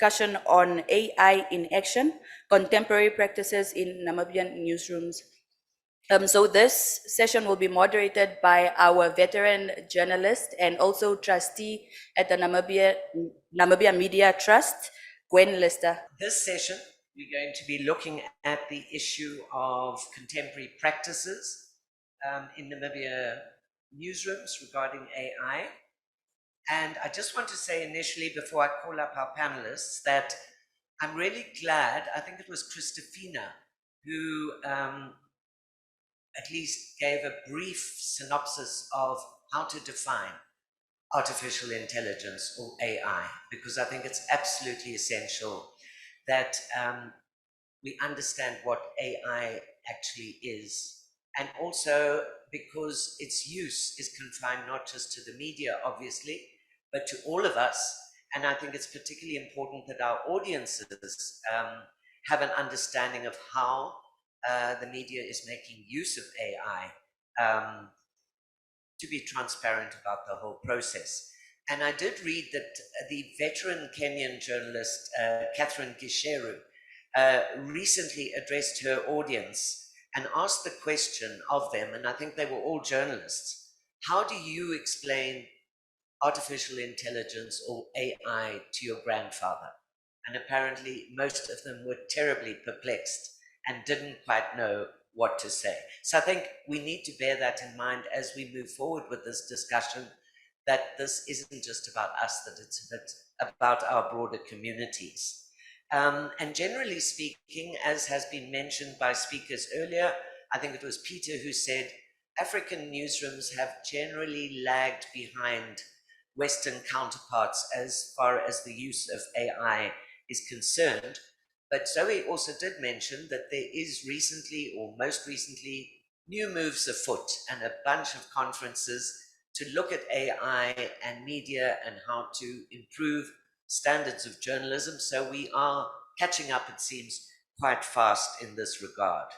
discussion on AI in action, contemporary practices in Namibian newsrooms. So this session will be moderated by our veteran journalist and also trustee at the Namibia Media Trust, Gwen. This session, we're going to be looking at the issue of contemporary practices in Namibia newsrooms regarding AI. And I just want to say initially, before I call up our panelists, that I'm really glad, I think it was Christofina who at least gave a brief synopsis of how to define artificial intelligence or AI, because I think it's absolutely essential that we understand what AI actually is. And also because its use is confined not just to the media, obviously, but to all of us. And I think it's particularly important that our audiences have an understanding of how the media is making use of AI to be transparent about the whole process. And I did read that the veteran Kenyan journalist, Catherine Gisheru, recently addressed her audience and asked the question of them, and I think they were all journalists, how do you explain artificial intelligence or AI to your grandfather? And apparently most of them were terribly perplexed and didn't quite know what to say. So I think we need to bear that in mind as we move forward with this discussion, that this isn't just about us, that it's a bit about our broader communities. And generally speaking, as has been mentioned by speakers earlier, I think it was Peter who said, African newsrooms have generally lagged behind Western counterparts as far as the use of AI is concerned. But Zoe also did mention that there is recently, or most recently, new moves afoot and a bunch of conferences to look at AI and media and how to improve standards of journalism. So we are catching up, it seems, quite fast in this regard.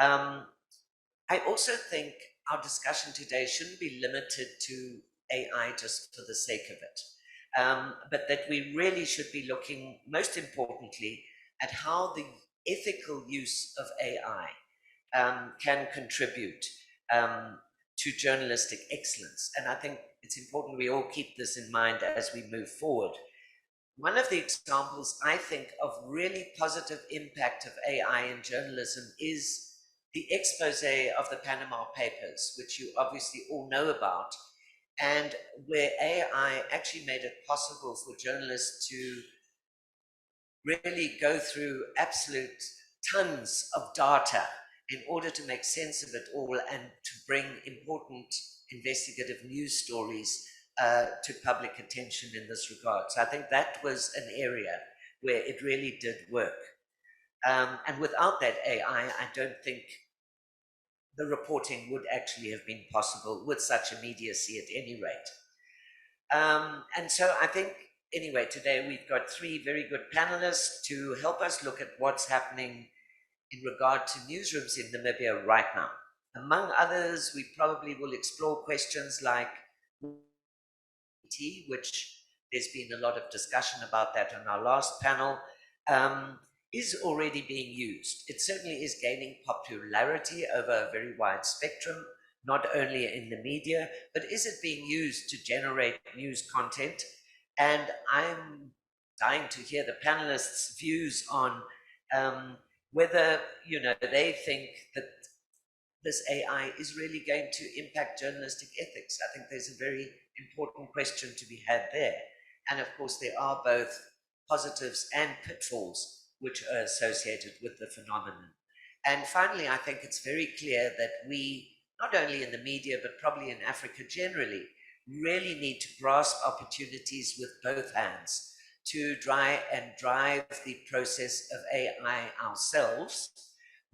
I also think our discussion today shouldn't be limited to AI just for the sake of it, but that we really should be looking, most importantly, at how the ethical use of AI can contribute to journalistic excellence. And I think it's important we all keep this in mind as we move forward. One of the examples, I think, of really positive impact of AI in journalism is the expose of the Panama Papers, which you obviously all know about, and where AI actually made it possible for journalists to really go through absolute tons of data in order to make sense of it all and to bring important investigative news stories to public attention in this regard. So I think that was an area where it really did work. And without that AI, I don't think the reporting would actually have been possible with such immediacy at any rate. And so I think, anyway, today we've got three very good panelists to help us look at what's happening in regard to newsrooms in Namibia right now. Among others, we probably will explore questions like, which there's been a lot of discussion about that on our last panel, is already being used. It certainly is gaining popularity over a very wide spectrum, not only in the media, but is it being used to generate news content? And I'm dying to hear the panelists' views on whether, you know, they think that this AI is really going to impact journalistic ethics. I think there's a very important question to be had there. And of course, there are both positives and pitfalls which are associated with the phenomenon. And finally, I think it's very clear that we, not only in the media, but probably in Africa generally, really need to grasp opportunities with both hands to try and drive the process of AI ourselves,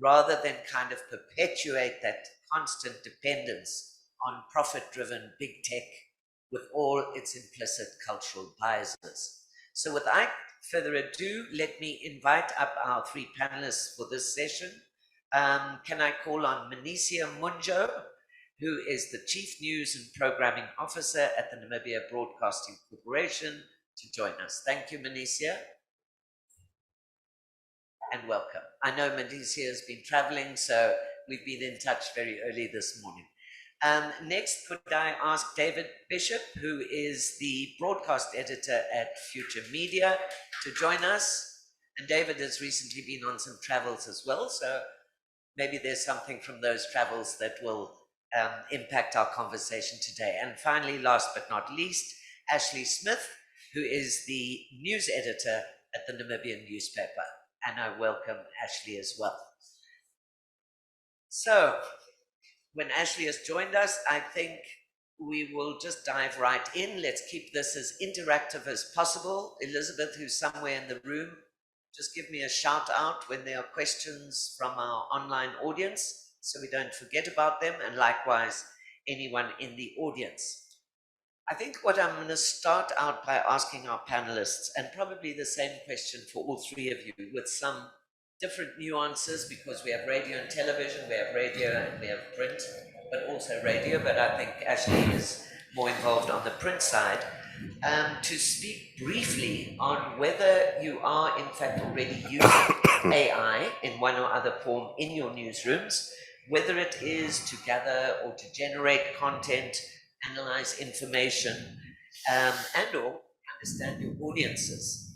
rather than kind of perpetuate that constant dependence on profit-driven big tech with all its implicit cultural biases. So without further ado, let me invite up our three panelists for this session. Can I call on Menesia Muinjo, who is the Chief News and Programming Officer at the Namibia Broadcasting Corporation, to join us. Thank you, Menesia. and welcome. I know Menesia has been traveling, so we've been in touch very early this morning. Next, could I ask David Bishop, who is the broadcast editor at Future Media, to join us? And David has recently been on some travels as well, so maybe there's something from those travels that will impact our conversation today. And finally, last but not least, Ashley Smith, who is the news editor at the Namibian newspaper. And I welcome Ashley as well. So, when Ashley has joined us, I think we will just dive right in. Let's keep this as interactive as possible. Elizabeth, who's somewhere in the room, just give me a shout out when there are questions from our online audience so we don't forget about them, and likewise anyone in the audience. I think what I'm going to start out by asking our panelists, and probably the same question for all three of you, with some different nuances, because we have radio and television, we have radio and we have print, but also radio, but I think Ashley is more involved on the print side, to speak briefly on whether you are in fact already using AI in one or other form in your newsrooms, whether it is to gather or to generate content, analyze information, and or understand your audiences.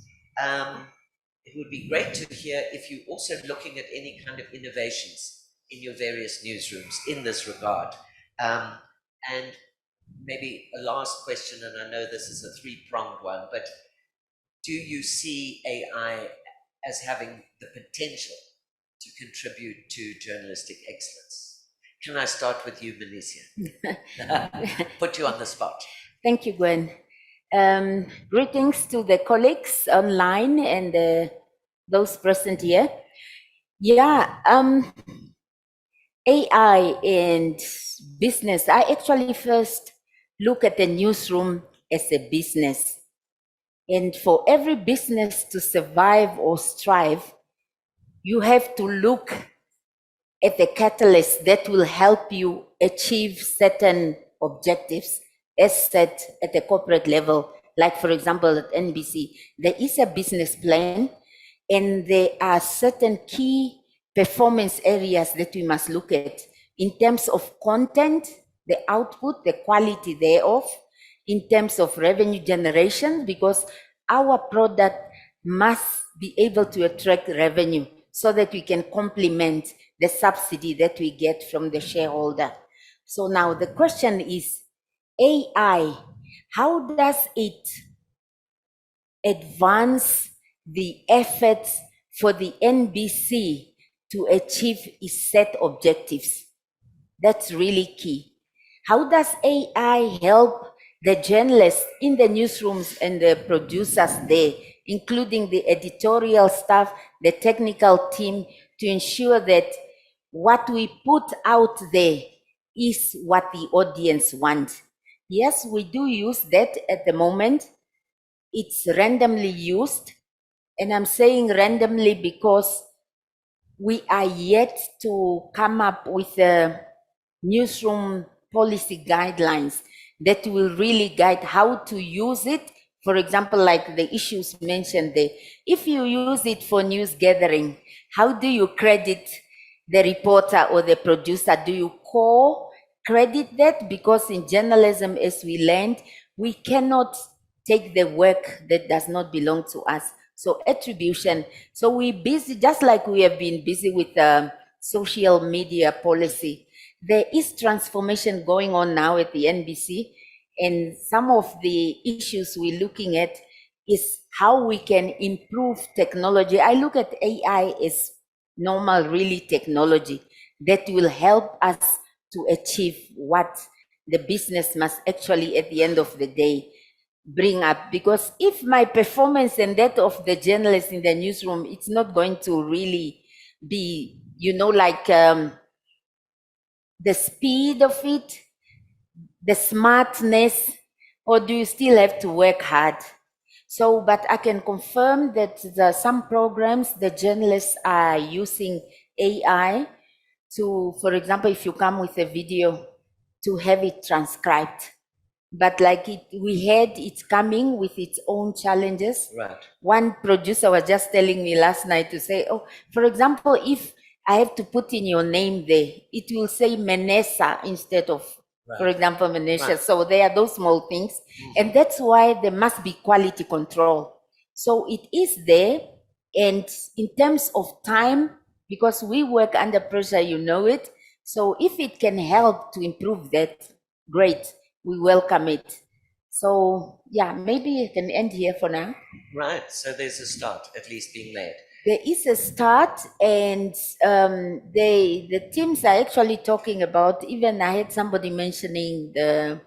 It would be great to hear if you're also looking at any kind of innovations in your various newsrooms in this regard. And maybe a last question, and I know this is a three-pronged one, but do you see AI as having the potential to contribute to journalistic excellence? Can I start with you, Menesia? Put you on the spot. Thank you, Gwen. Greetings to the colleagues online and those present here. Yeah, AI and business. I actually first look at the newsroom as a business. And for every business to survive or strive, you have to look at the catalyst that will help you achieve certain objectives as set at the corporate level. Like, for example, at NBC, there is a business plan and there are certain key performance areas that we must look at in terms of content, the output, the quality thereof, in terms of revenue generation, because our product must be able to attract revenue so that we can complement the subsidy that we get from the shareholder. So now the question is, AI, how does it advance the efforts for the NBC to achieve its set objectives? That's really key. How does AI help the journalists in the newsrooms and the producers there, including the editorial staff, the technical team, to ensure that what we put out there is what the audience wants? Yes, we do use that at the moment. It's randomly used. And I'm saying randomly because we are yet to come up with a newsroom policy guidelines that will really guide how to use it. For example, like the issues mentioned there, if you use it for news gathering, how do you credit the reporter or the producer? Do you credit that? Because in journalism, as we learned, we cannot take the work that does not belong to us. So attribution. So we busy, just like we have been busy with social media policy. There is transformation going on now at the NBC, and some of the issues we're looking at is how we can improve technology. I look at AI as normal, really technology that will help us to achieve what the business must actually, at the end of the day, bring up. Because if my performance and that of the journalist in the newsroom, it's not going to really be, like the speed of it, the smartness, or do you still have to work hard? So, but I can confirm that some programs, the journalists are using AI to, for example, if you come with a video, to have it transcribed. but like it's coming with its own challenges. Right. One producer was just telling me last night to say, oh, for example, if I have to put in your name there, it will say Menesia instead of, for example, Menesia. Right. So there are those small things. And that's why there must be quality control. So it is there. And in terms of time, because we work under pressure, you know it. So if it can help to improve that, great, we welcome it. So yeah, maybe I can end here for now. Right. So there's a start, at least being made. There is a start, and the teams are actually talking about, even I had somebody mentioning the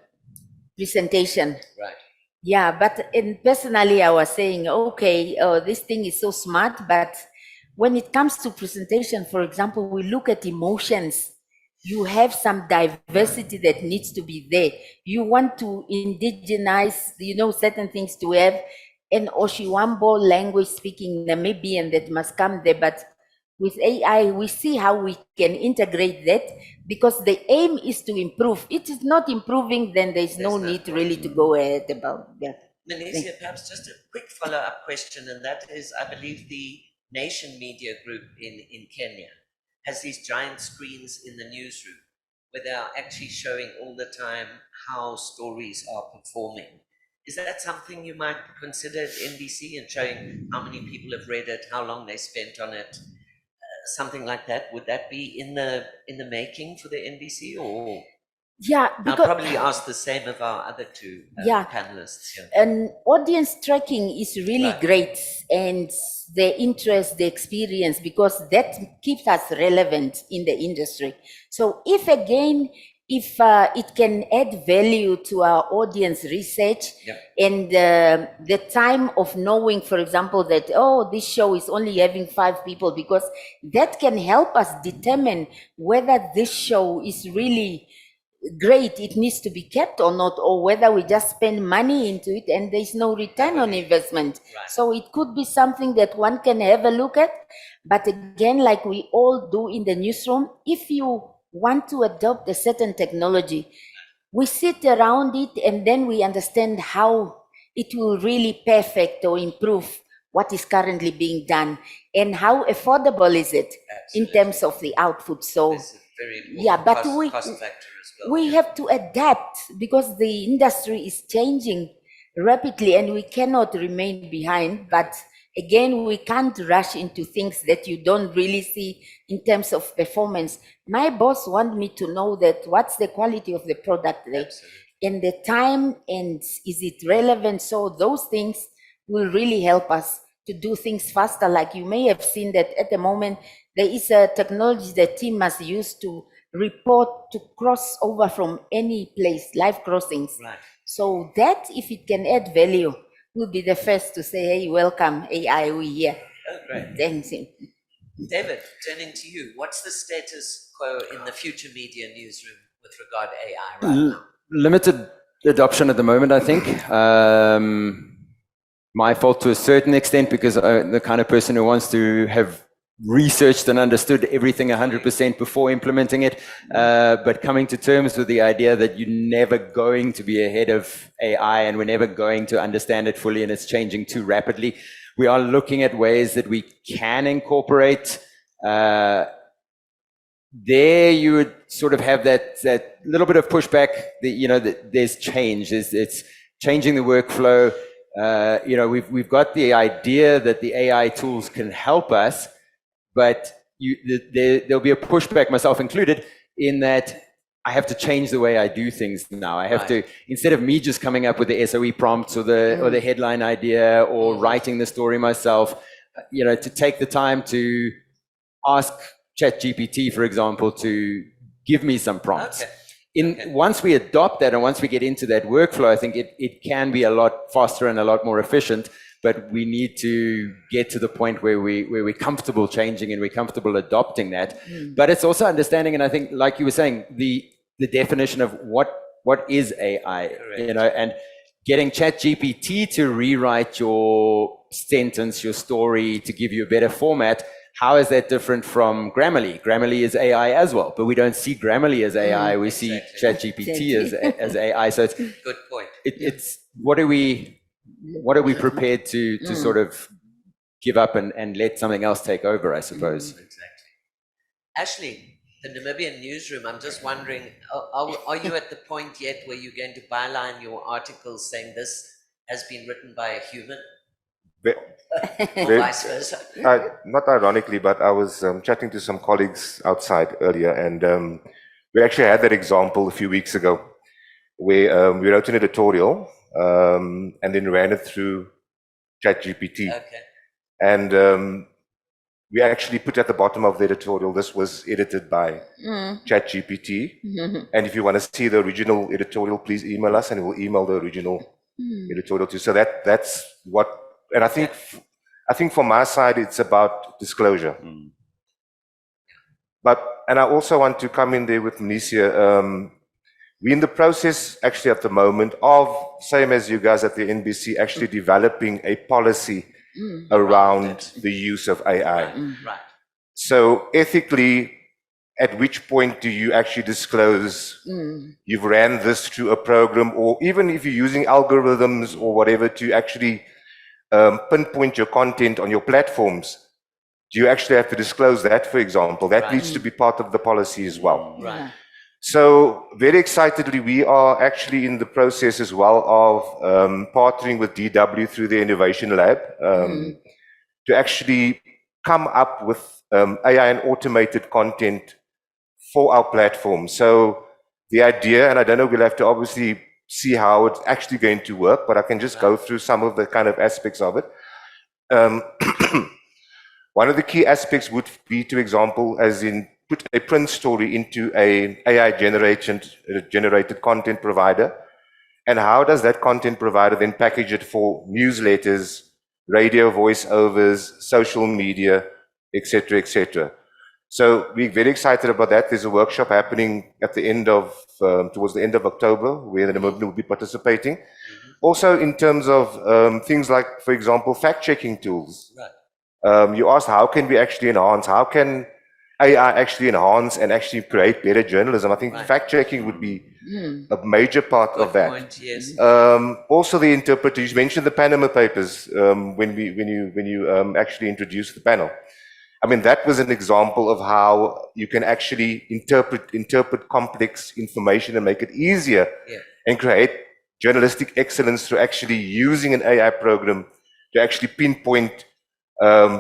presentation. Right. Yeah, but personally, I was saying, okay, this thing is so smart, but when it comes to presentation, for example, we look at emotions. You have some diversity that needs to be there. You want to indigenize, certain things to have an Oshiwambo language speaking Namibian that must come there. But with AI, we see how we can integrate that, because the aim is to improve. It is not improving, then there's no need really to go ahead about that. Menesia, perhaps just a quick follow-up question, and that is, I believe the Nation Media Group in Kenya has these giant screens in the newsroom where they are actually showing all the time how stories are performing. Is that something you might consider at NBC, and showing how many people have read it, how long they spent on it, something like that? Would that be in the making for the NBC, or? Yeah, I'll probably ask the same of our other two panelists. Yeah. And audience tracking is really great, and the interest, the experience, because that keeps us relevant in the industry. So if it can add value to our audience research, and the time of knowing, for example, that, oh, this show is only having 5 people, because that can help us determine whether this show is really great, it needs to be kept or not, or whether we just spend money into it and there's no return on investment. Right. So it could be something that one can have a look at. But again, like we all do in the newsroom, if you want to adopt a certain technology, we sit around it and then we understand how it will really perfect or improve what is currently being done, and how affordable is it in terms of the output. So very but cost factor as well. we have to adapt, because the industry is changing rapidly and we cannot remain behind. But again, we can't rush into things that you don't really see in terms of performance. My boss wants me to know that what's the quality of the product there, and the time, and is it relevant. So those things will really help us to do things faster. Like you may have seen that at the moment, there is a technology the team must use to report to cross over from any place, live crossings. Right. So that, if it can add value, we'll be the first to say, hey, welcome AI, we here. Oh, great. Thanks. David, turning to you, what's the status quo in the future media newsroom with regard to AI right now? Limited adoption at the moment, I think. My fault to a certain extent, because I'm the kind of person who wants to have researched and understood everything 100% before implementing it. But coming to terms with the idea that you're never going to be ahead of AI, and we're never going to understand it fully, and it's changing too rapidly. We are looking at ways that we can incorporate. There you would sort of have that little bit of pushback that there's change. It's changing the workflow. We've got the idea that the AI tools can help us, but there'll be a pushback, myself included, in that I have to change the way I do things now. I have to, instead of me just coming up with the SOE prompts or the headline idea or writing the story myself, to take the time to ask ChatGPT, for example, to give me some prompts. Once we adopt that and once we get into that workflow, I think it can be a lot faster and a lot more efficient. But we need to get to the point where we're comfortable changing and we're comfortable adopting that. But it's also understanding, and I think, like you were saying, the definition of what is AI, and getting ChatGPT to rewrite your sentence, your story, to give you a better format. How is that different from Grammarly? Grammarly is AI as well, but we don't see Grammarly as AI. We see ChatGPT as AI. So it's good point. it's what are we prepared to sort of give up and let something else take over, I suppose. Exactly. Ashley, the Namibian newsroom, I'm just wondering, are you at the point yet where you're going to byline your articles saying this has been written by a human? Or vice versa? Not ironically, but I was chatting to some colleagues outside earlier, and we actually had that example a few weeks ago where we wrote an editorial and then ran it through ChatGPT. Okay. And we actually put at the bottom of the editorial, this was edited by ChatGPT. And if you want to see the original editorial, please email us and we'll email the original editorial to you. So that's what, and I think from my side, it's about disclosure. And I also want to come in there with Menesia. We're in the process actually at the moment of, same as you guys at the NBC, actually developing a policy around the use of AI. Right. So ethically, at which point do you actually disclose you've ran this through a program, or even if you're using algorithms or whatever to actually pinpoint your content on your platforms, do you actually have to disclose that, for example? That needs to be part of the policy as well. Right. So very excitedly, we are actually in the process as well of partnering with DW through the Innovation Lab to actually come up with AI and automated content for our platform. So the idea, and I don't know, we'll have to obviously see how it's actually going to work, but I can just go through some of the kind of aspects of it. One of the key aspects would be, to example, as in put a print story into a AI generated content provider, and how does that content provider then package it for newsletters, radio voiceovers, social media, etc., etc. So we're very excited about that. There's a workshop happening at the end of towards the end of October where the Namibian will be participating. Also in terms of things like, for example, fact-checking tools. You asked how can we actually enhance, how can AI actually enhance and actually create better journalism? I think fact-checking would be a major part of that. Point, yes. Also the interpretation, you mentioned the Panama Papers when you actually introduced the panel. I mean, that was an example of how you can actually interpret complex information and make it easier and create journalistic excellence through actually using an AI program to actually pinpoint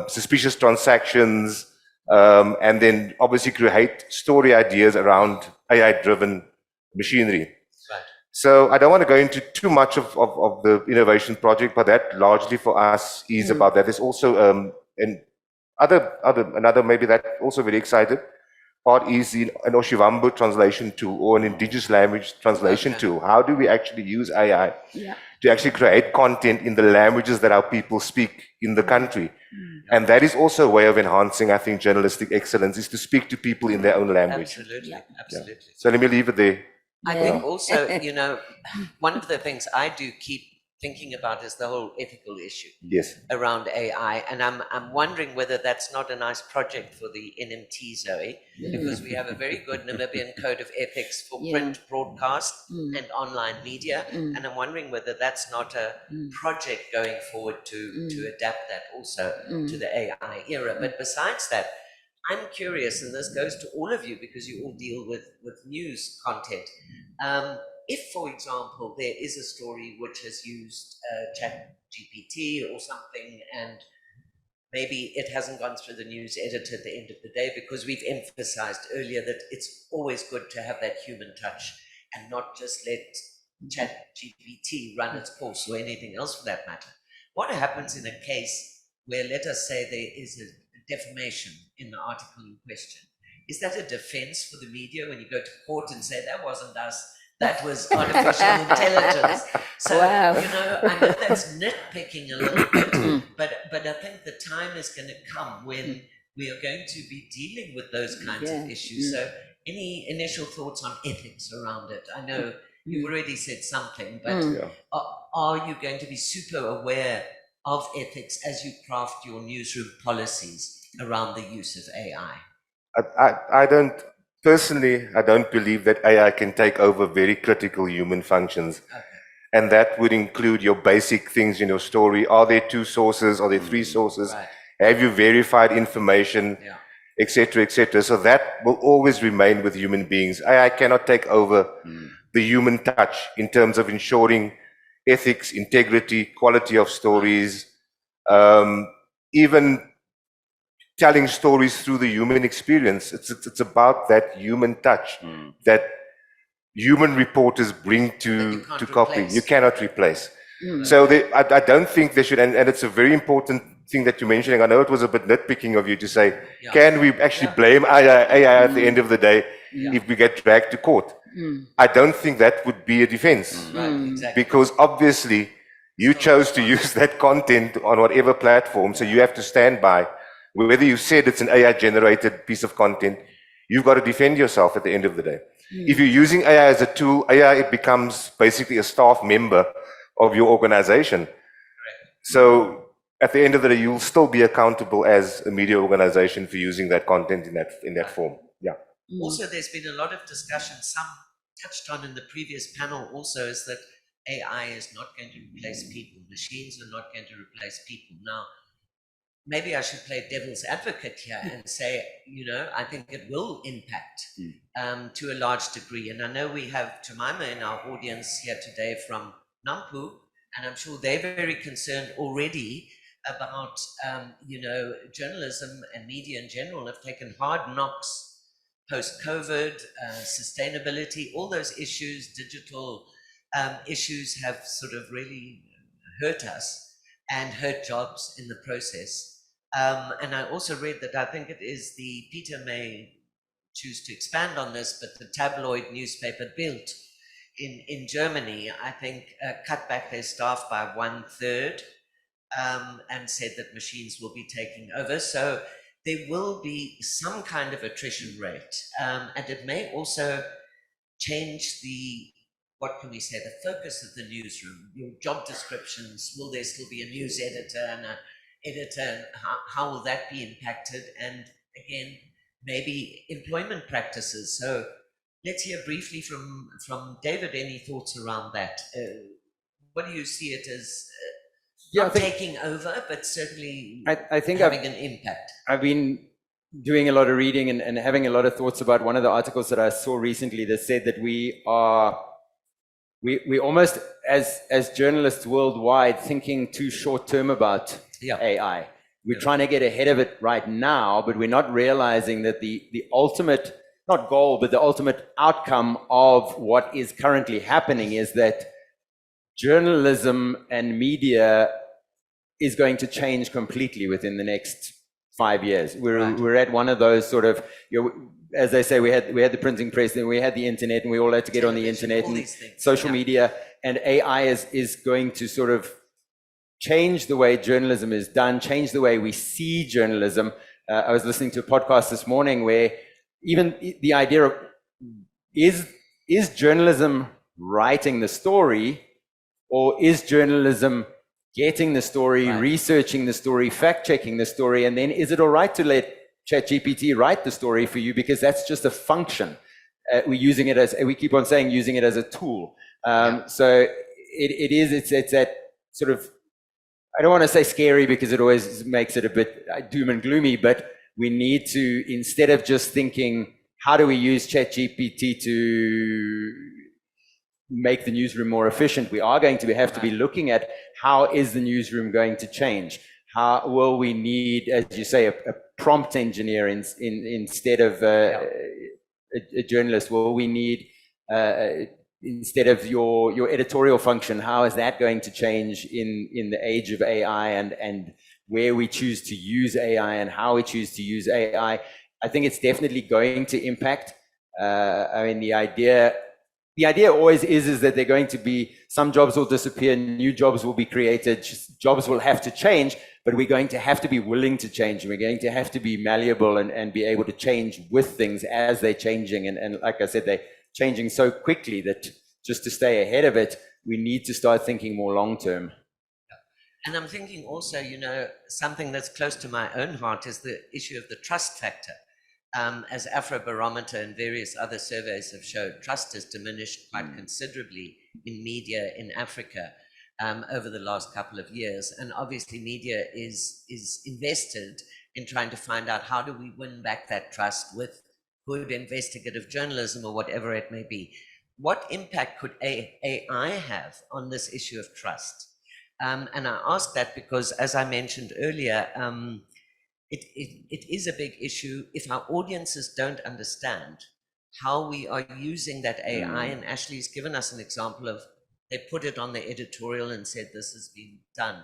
suspicious transactions, and then obviously create story ideas around AI-driven machinery. Right. So I don't want to go into too much of the innovation project, but that largely for us is about that. There's also another maybe that also very excited part is an Oshivambo translation tool or an indigenous language translation tool. How do we actually use AI to actually create content in the languages that our people speak in the country? And that is also a way of enhancing, I think, journalistic excellence, is to speak to people in their own language. Absolutely, absolutely. So let me leave it there. I think also, you know, one of the things I do keep thinking about is the whole ethical issue around AI, and I'm wondering whether that's not a nice project for the NMT, Zoe, because we have a very good Namibian code of ethics for print, broadcast, and online media, and I'm wondering whether that's not a project going forward to adapt that also to the AI era. But besides that, I'm curious, and this goes to all of you because you all deal with news content. If, for example, there is a story which has used ChatGPT or something, and maybe it hasn't gone through the news editor at the end of the day, because we've emphasized earlier that it's always good to have that human touch and not just let ChatGPT run its course or anything else for that matter. What happens in a case where, let us say, there is a defamation in the article in question? Is that a defense for the media when you go to court and say, that wasn't us, that was artificial intelligence? So, you know, I know that's nitpicking a little bit, but I think the time is going to come when we are going to be dealing with those kinds of issues. So any initial thoughts on ethics around it? I know you already said something, but are you going to be super aware of ethics as you craft your newsroom policies around the use of AI? I don't, personally, I don't believe that AI can take over very critical human functions. and that would include your basic things in your story. Are there 2 sources? Are there 3 sources? Right. Have you verified information? Yeah. Etc., etc. So that will always remain with human beings. AI cannot take over the human touch in terms of ensuring ethics, integrity, quality of stories, even telling stories through the human experience. It's about that human touch that human reporters bring to copy. replace. You cannot replace. So I don't think they should, and it's a very important thing that you're mentioning. I know it was a bit nitpicking of you to say, can we actually blame AI at the end of the day if we get dragged to court? I don't think that would be a defense. Right, exactly. Because obviously you chose to use that content on whatever platform, so you have to stand by. Whether you said it's an AI generated piece of content, you've got to defend yourself at the end of the day. If you're using AI as a tool, AI, it becomes basically a staff member of your organization. So at the end of the day, you'll still be accountable as a media organization for using that content in that form. Yeah. Also, there's been a lot of discussion, some touched on in the previous panel also, is that AI is not going to replace people. Machines are not going to replace people. Now, maybe I should play devil's advocate here and say, I think it will impact to a large degree. And I know we have Jemima in our audience here today from Nampu, and I'm sure they're very concerned already about, journalism and media in general have taken hard knocks post-COVID, sustainability, all those issues, digital issues have sort of really hurt us and hurt jobs in the process. And I also read that I think it is Peter may choose to expand on this, but the tabloid newspaper Bild in Germany, I think, cut back their staff by 1/3 and said that machines will be taking over. So there will be some kind of attrition rate, and it may also change the focus of the newsroom, your job descriptions. Will there still be a news editor and an editor? And how will that be impacted? And again, maybe employment practices. So let's hear briefly from David, any thoughts around that? What do you see it as? Not taking over, but certainly I think having an impact. I've been doing a lot of reading and having a lot of thoughts about one of the articles that I saw recently that said that we almost, as journalists worldwide, thinking too short term about AI. We're trying to get ahead of it right now, but we're not realizing that the ultimate, not goal, but the ultimate outcome of what is currently happening is that journalism and media is going to change completely within the next 5 years. We're at one of those sort of, as they say, we had the printing press, then we had the internet, and we all had to get on the internet and social media, and AI is going to sort of change the way journalism is done, change the way we see journalism. I was listening to a podcast this morning where even the idea of is journalism writing the story, or is journalism getting the story, researching the story, fact-checking the story, and then is it all right to let ChatGPT write the story for you because that's just a function? We're using it as, we keep on saying, using it as a tool. So it's that sort of, I don't want to say scary because it always makes it a bit doom and gloomy, but we need to, instead of just thinking, how do we use ChatGPT to make the newsroom more efficient, we are going to have to be looking at how is the newsroom going to change? How will we need, as you say, a prompt engineer instead of a journalist? Will we need, instead of your editorial function, how is that going to change in the age of AI and where we choose to use AI and how we choose to use AI? I think it's definitely going to impact. I mean, the idea always is that they're going to be, some jobs will disappear, new jobs will be created, jobs will have to change, but we're going to have to be willing to change, and we're going to have to be malleable and be able to change with things as they're changing. And like I said, they're changing so quickly that just to stay ahead of it, we need to start thinking more long term. And I'm thinking also, something that's close to my own heart is the issue of the trust factor. As Afrobarometer and various other surveys have showed, trust has diminished quite considerably media in Africa over the last couple of years. And obviously media is invested in trying to find out how do we win back that trust with good investigative journalism or whatever it may be. What impact could AI have on this issue of trust? And I ask that because, as I mentioned earlier, it is a big issue if our audiences don't understand how we are using that AI. And Ashley's given us an example of they put it on the editorial and said this has been done.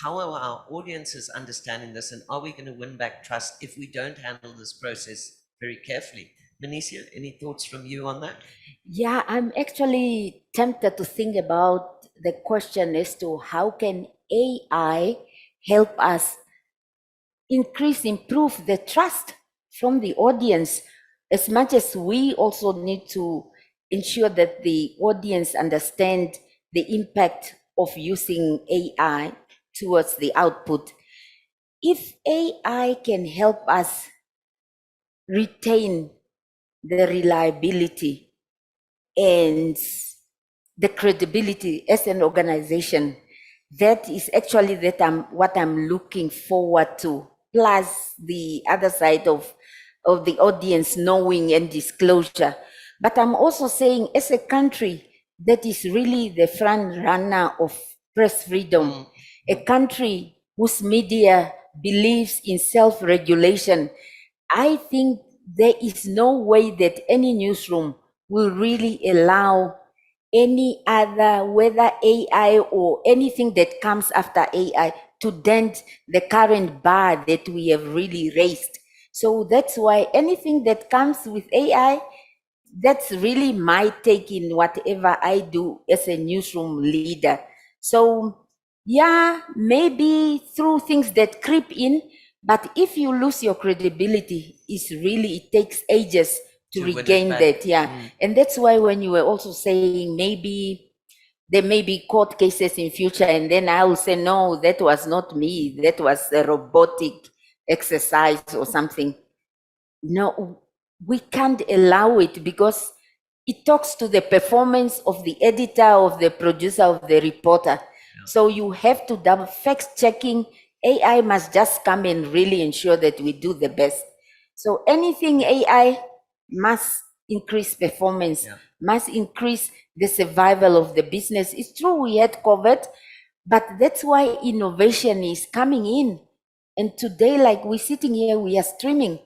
How are our audiences understanding this, and are we going to win back trust if we don't handle this process very carefully? Menesia, any thoughts from you on that? Yeah, I'm actually tempted to think about the question as to how can AI help us improve the trust from the audience, as much as we also need to ensure that the audience understand the impact of using AI towards the output. If AI can help us retain the reliability and the credibility as an organization, that is actually what I'm looking forward to. Plus the other side of the audience knowing and disclosure. But I'm also saying, as a country that is really the front runner of press freedom, a country whose media believes in self-regulation, I think there is no way that any newsroom will really allow any other, whether AI or anything that comes after AI, to dent the current bar that we have really raised. So that's why anything that comes with AI, that's really my take in whatever I do as a newsroom leader. So yeah, maybe through things that creep in, but if you lose your credibility, it takes ages to regain that. Yeah. And that's why when you were also saying maybe there may be court cases in future, and then I will say, no, that was not me. That was a robotic exercise or something. No, we can't allow it, because it talks to the performance of the editor, of the producer, of the reporter. So you have to double fact checking. AI must just come and really ensure that we do the best. So anything AI must increase performance, must increase the survival of the business. It's true we had COVID, but that's why innovation is coming in. And today, like we're sitting here, we are streaming.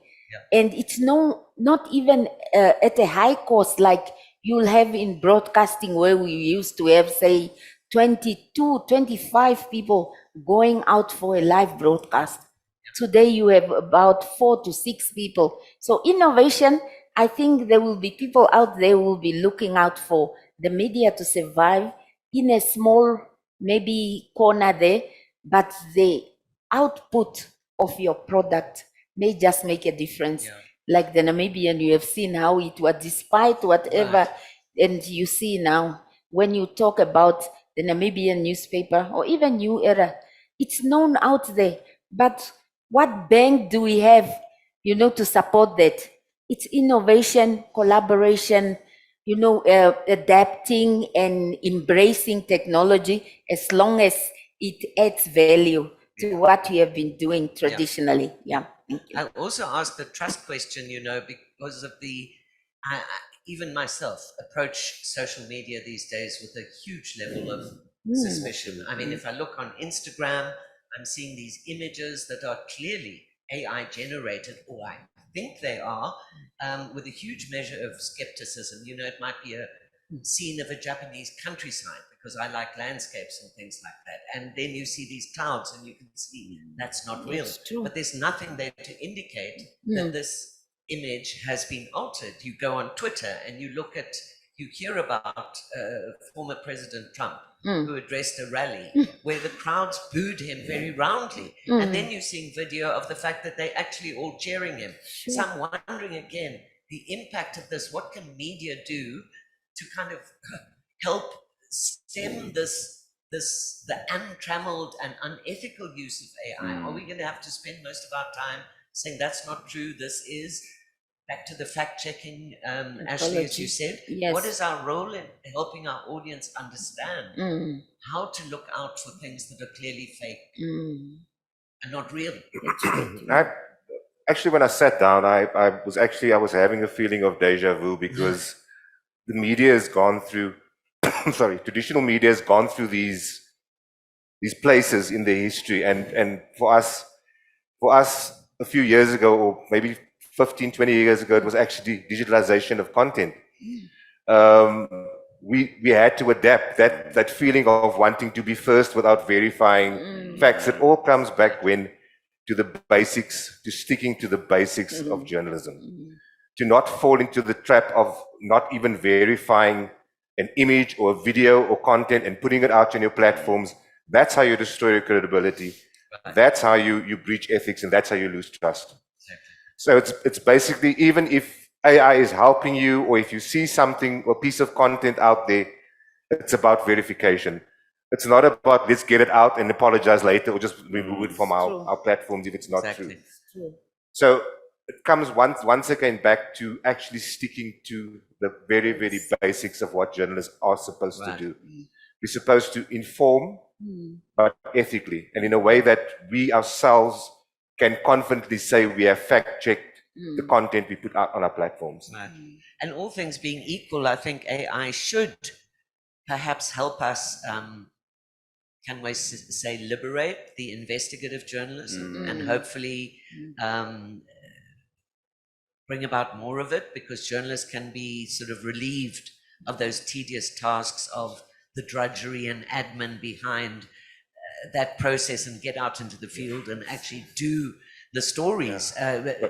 And it's not even at a high cost like you'll have in broadcasting, where we used to have, say, 22, 25 people going out for a live broadcast. Today you have about 4 to 6 people. So innovation, I think there will be people out there who will be looking out for the media to survive in a small, maybe corner there, but the output of your product may just make a difference. Like the Namibian, you have seen how it was, despite whatever, and you see now, when you talk about the Namibian newspaper or even New Era, it's known out there. But what bank do we have, to support that? It's innovation, collaboration, adapting and embracing technology, as long as it adds value to what we have been doing traditionally. Yeah. Thank you. I also ask the trust question, because of even myself approach social media these days with a huge level of suspicion. I mean, if I look on Instagram, I'm seeing these images that are clearly AI generated, or I think they are, with a huge measure of skepticism. It might be a scene of a Japanese countryside, because I like landscapes and things like that. And then you see these clouds and you can see that's not real. But there's nothing there to indicate that this image has been altered. You go on Twitter and you hear about former President Trump, who addressed a rally where the crowds booed him very roundly. And then you're seeing video of the fact that they're actually all cheering him. So I'm wondering again, the impact of this. What can media do to kind of help stem the untrammeled and unethical use of AI? Are we going to have to spend most of our time saying that's not true, this is? back to the fact checking, Ashley, as you said, Yes. what is our role in helping our audience understand how to look out for things that are clearly fake and not real? Actually, when I sat down, I was having a feeling of deja vu because the media has gone through, sorry, traditional media has gone through these places in their history, and for us a few years ago, or maybe 15, 20 years ago, it was actually digitalization of content. We had to adapt that feeling of wanting to be first without verifying facts. It all comes back to the basics, to sticking to the basics of journalism, to not fall into the trap of not even verifying an image or a video or content and putting it out on your platforms. That's how you destroy your credibility. That's how you breach ethics, and that's how you lose trust. So it's basically, even if AI is helping you, or if you see something or piece of content out there, it's about verification. It's not about let's get it out and apologize later, or just remove it from our platforms if it's not true. So it comes once again back to actually sticking to the very, very basics of what journalists are supposed to do. We're supposed to inform, but ethically, and in a way that we ourselves can confidently say we have fact-checked the content we put out on our platforms. Right. And all things being equal, I think AI should perhaps help us, can we say, liberate the investigative journalism and hopefully bring about more of it, because journalists can be sort of relieved of those tedious tasks of the drudgery and admin behind that process, and get out into the field and actually do the stories.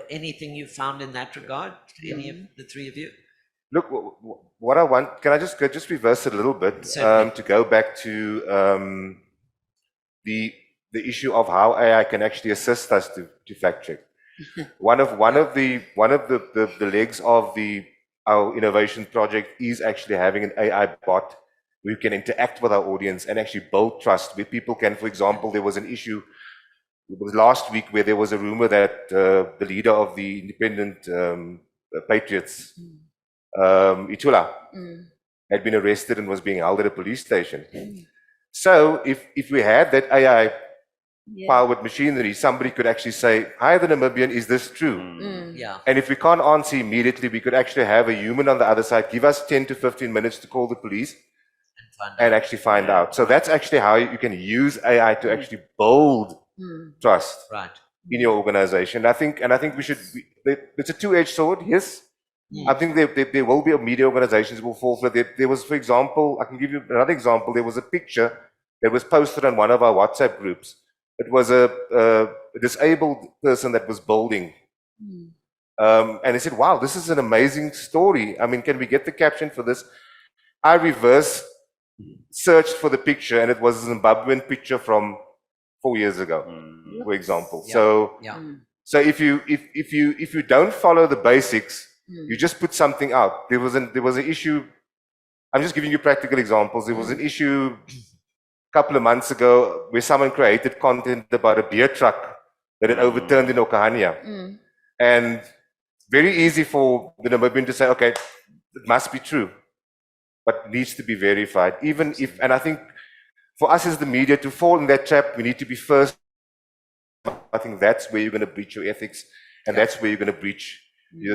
Anything you found in that regard, any of the three of you? Look, what I want, can I just reverse it a little bit to go back to the issue of how AI can actually assist us to fact check. One of the legs of our innovation project is actually having an AI bot. We can interact with our audience and actually build trust, where people can, for example, there was an issue, it was last week, where there was a rumor that the leader of the independent Patriots, Itula, had been arrested and was being held at a police station. So if we had that AI powered machinery, somebody could actually say, "Hi, the Namibian, is this true?" And if we can't answer immediately, we could actually have a human on the other side give us 10 to 15 minutes to call the police and actually find out. So that's actually how you can use AI to actually build trust in your organization. I think we should. It's a two-edged sword. Yes, I think there will be media organizations who will fall for it. There was, for example, I can give you another example. There was a picture that was posted on one of our WhatsApp groups. It was a disabled person that was building, and he said, "Wow, this is an amazing story. I mean, can we get the caption for this?" I reverse searched for the picture, and it was a Zimbabwean picture from 4 years ago, for example. So if you don't follow the basics, you just put something out. There was an issue. I'm just giving you practical examples. There was an issue a couple of months ago where someone created content about a beer truck that had overturned in Okahania, and very easy for the Namibian to say, "Okay, it must be true," but needs to be verified. Even if, and I think for us as the media to fall in that trap, we need to be first. I think that's where you're going to breach your ethics, and that's where you're going to breach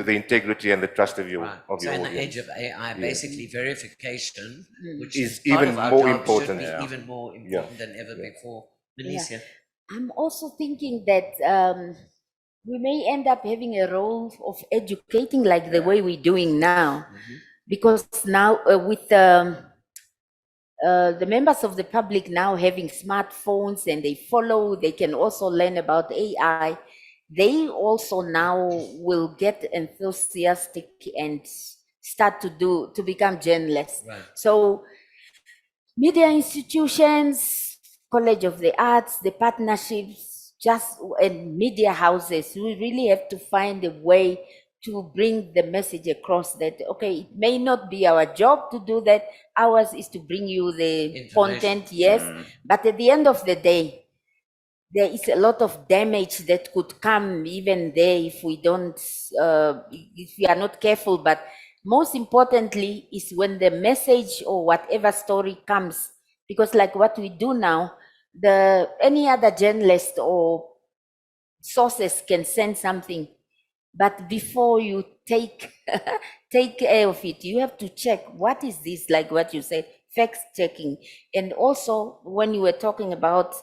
the integrity and the trust of your audience. So in the age of AI, basically verification, which is part even of our more job, important. should be even more important than ever before. Menesia? I'm also thinking that we may end up having a role of educating like the way we're doing now. Because now with the members of the public now having smartphones and they can also learn about AI, they also now will get enthusiastic and start to become journalists. So media institutions, College of the Arts, the partnerships, and media houses, we really have to find a way to bring the message across that, okay, it may not be our job to do that. Ours is to bring you the content, yes. But at the end of the day, there is a lot of damage that could come even there if we don't, if we are not careful. But most importantly is when the message or whatever story comes, because like what we do now, any other journalist or sources can send something, but before you take take care of it, you have to check what is this, like what you said, fact checking. And also when you were talking about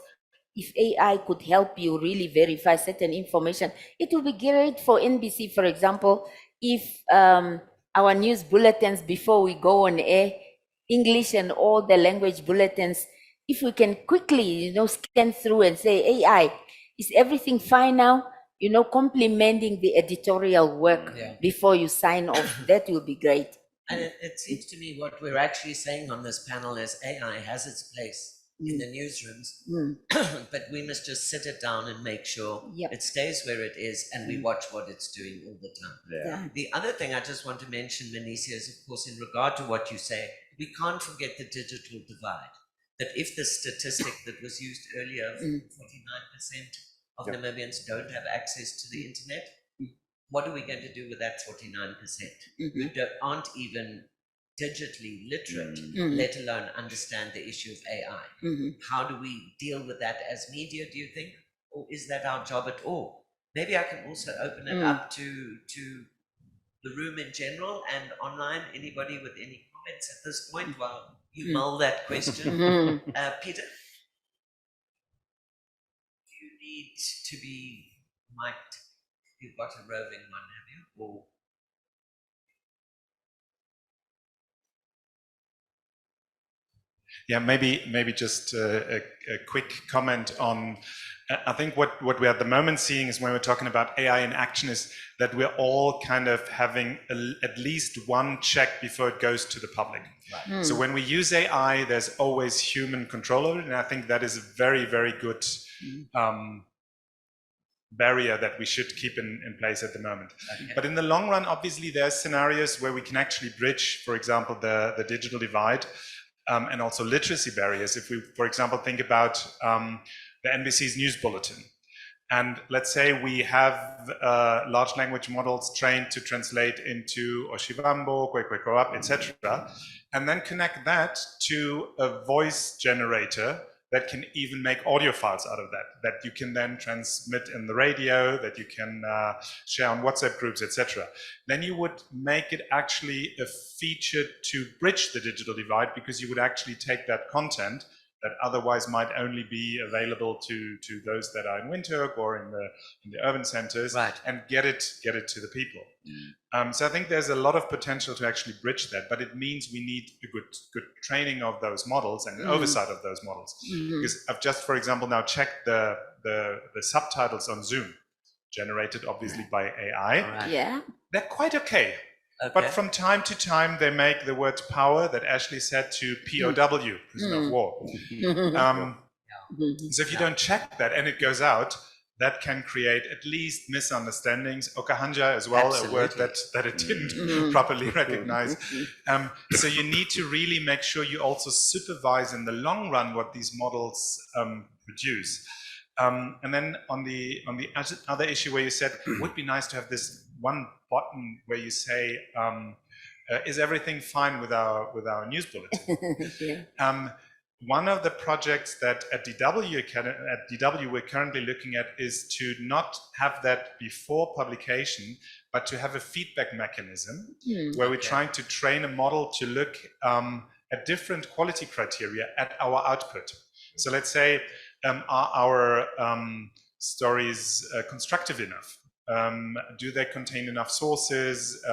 if AI could help you really verify certain information, it would be great for NBC, for example, if our news bulletins before we go on air, English and all the language bulletins, if we can quickly, scan through and say, AI, is everything fine now? Complementing the editorial work before you sign off, that will be great. And it seems to me what we're actually saying on this panel is AI has its place in the newsrooms, but we must just sit it down and make sure it stays where it is and we watch what it's doing all the time. Yeah. The other thing I just want to mention, Menesia, is of course in regard to what you say, we can't forget the digital divide. That if the statistic that was used earlier, 49% of Namibians don't have access to the internet, what are we going to do with that 49% who aren't even digitally literate, let alone understand the issue of AI? How do we deal with that as media, do you think? Or is that our job at all? Maybe I can also open it up to the room in general and online. Anybody with any comments at this point while you mull that question? Peter? You need to be mic'd. You've got a roving one, have you? Or yeah, maybe just a quick comment on. I think what we're at the moment seeing is when we're talking about AI in action is that we're all kind of having at least one check before it goes to the public. Right. So when we use AI, there's always human control over it, and I think that is a very, very good barrier that we should keep in place at the moment. Okay. But in the long run, obviously, there's scenarios where we can actually bridge, for example, the digital divide and also literacy barriers. If we, for example, think about the NBC's news bulletin, and let's say we have large language models trained to translate into Oshivambo, Kwekwekoap, etc., and then connect that to a voice generator that can even make audio files out of that you can then transmit in the radio, that you can share on WhatsApp groups, etc. Then you would make it actually a feature to bridge the digital divide, because you would actually take that content that otherwise might only be available to those that are in Windhoek or in the urban centers, and get it to the people. So I think there's a lot of potential to actually bridge that, but it means we need a good training of those models and an oversight of those models. Because I've just, for example, now checked the subtitles on Zoom, generated obviously by AI. Yeah. They're quite okay. But from time to time, they make the word power that Ashley said to POW, prisoner of war. So if you don't check that and it goes out, that can create at least misunderstandings. Okahanja as well, a word that it didn't properly recognize. So you need to really make sure you also supervise in the long run what these models produce. And then on the other issue where you said it would be nice to have this one button where you say, is everything fine with our news bulletin? One of the projects that at DW we're currently looking at is to not have that before publication, but to have a feedback mechanism where we're trying to train a model to look at different quality criteria at our output. So let's say, are our stories constructive enough? Do they contain enough sources?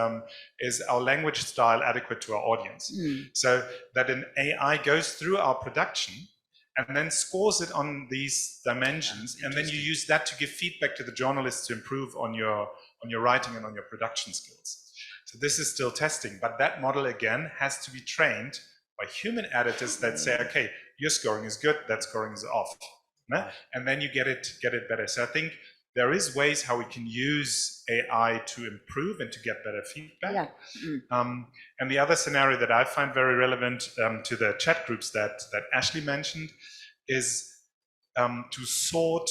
Is our language style adequate to our audience? So that an AI goes through our production and then scores it on these dimensions, and then you use that to give feedback to the journalists to improve on your writing and on your production skills. So this is still testing, but that model again has to be trained by human editors that say, okay, your scoring is good, that scoring is off, and then you get it better. So I think there is ways how we can use AI to improve and to get better feedback. And the other scenario that I find very relevant to the chat groups that Ashley mentioned is to sort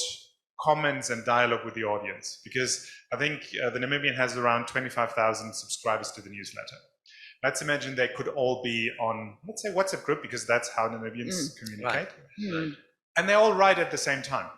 comments and dialogue with the audience, because I think the Namibian has around 25,000 subscribers to the newsletter. Let's imagine they could all be on, let's say, WhatsApp group, because that's how Namibians communicate. Right. And they all write at the same time.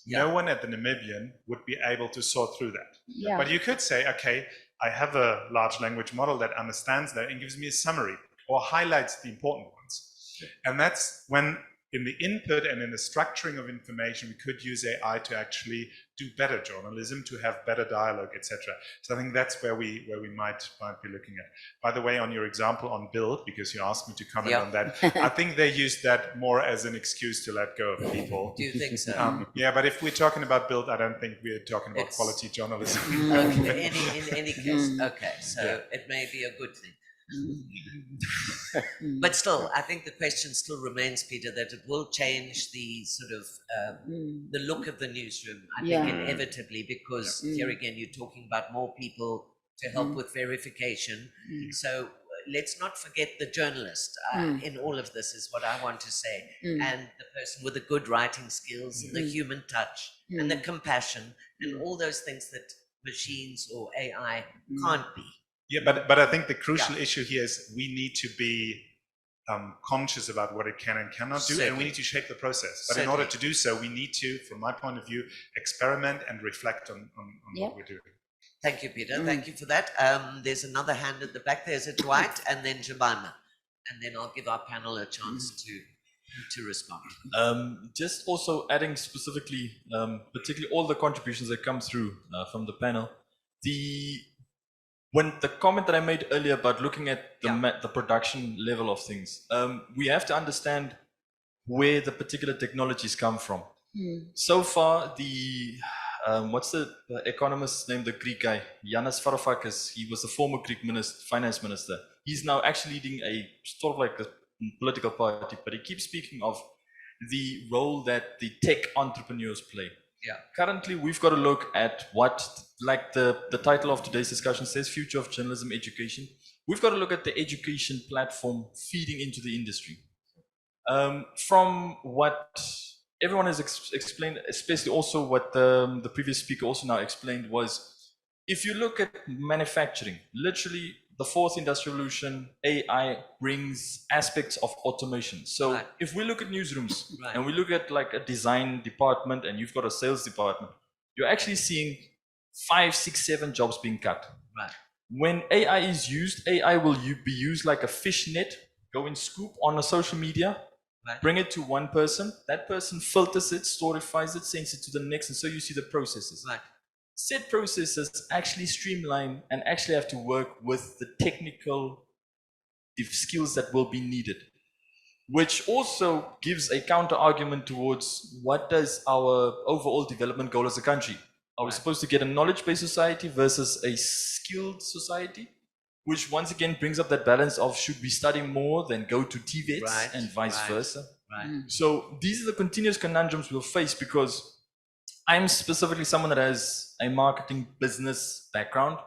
Yeah. No one at the Namibian would be able to sort through that. Yeah. But you could say, okay, I have a large language model that understands that and gives me a summary or highlights the important ones. And that's when, in the input and in the structuring of information, we could use AI to actually do better journalism, to have better dialogue, etc. So I think that's where we might be looking at. By the way, on your example on build, because you asked me to comment on that, I think they used that more as an excuse to let go of people. Do you think so? Yeah, but if we're talking about build, I don't think we're talking about quality journalism. Okay. In any case, okay. So it may be a good thing. But still, I think the question still remains, Peter, that it will change the sort of the look of the newsroom, I think, inevitably, because here again, you're talking about more people to help with verification. So let's not forget the journalist in all of this, is what I want to say, and the person with the good writing skills, and the human touch, and the compassion, and all those things that machines or AI can't be. Yeah, but I think the crucial issue here is we need to be conscious about what it can and cannot do, and we need to shape the process. But in order to do so, we need to, from my point of view, experiment and reflect on what we're doing. Thank you, Peter. Thank you for that. There's another hand at the back. There's a Dwight, and then Jemima. And then I'll give our panel a chance to respond. Just also adding specifically, particularly all the contributions that come through from the panel, when the comment that I made earlier about looking at the production level of things, we have to understand where the particular technologies come from. So far, what's the economist's name, the Greek guy, Yanis Varoufakis, he was the former Greek finance minister. He's now actually leading a sort of like a political party, but he keeps speaking of the role that the tech entrepreneurs play. Yeah. Currently, we've got to look at what, like the title of today's discussion says, Future of Journalism Education. We've got to look at the education platform feeding into the industry. From what everyone has explained, especially also what the previous speaker also now explained, was if you look at manufacturing, literally the fourth industrial revolution, AI brings aspects of automation. So if we look at newsrooms and we look at like a design department and you've got a sales department, you're actually seeing 5, 6, 7 jobs being cut. When AI is used, AI will be used like a fish net, go and scoop on a social media, bring it to one person, that person filters it, storifies it, sends it to the next, and so you see the processes. Said processes actually streamline and actually have to work with the technical skills that will be needed, which also gives a counter argument towards what does our overall development goal as a country. Are we supposed to get a knowledge-based society versus a skilled society? Which once again brings up that balance of should we study more than go to TVETs and vice versa. So these are the continuous conundrums we'll face, because I'm specifically someone that has a marketing business background,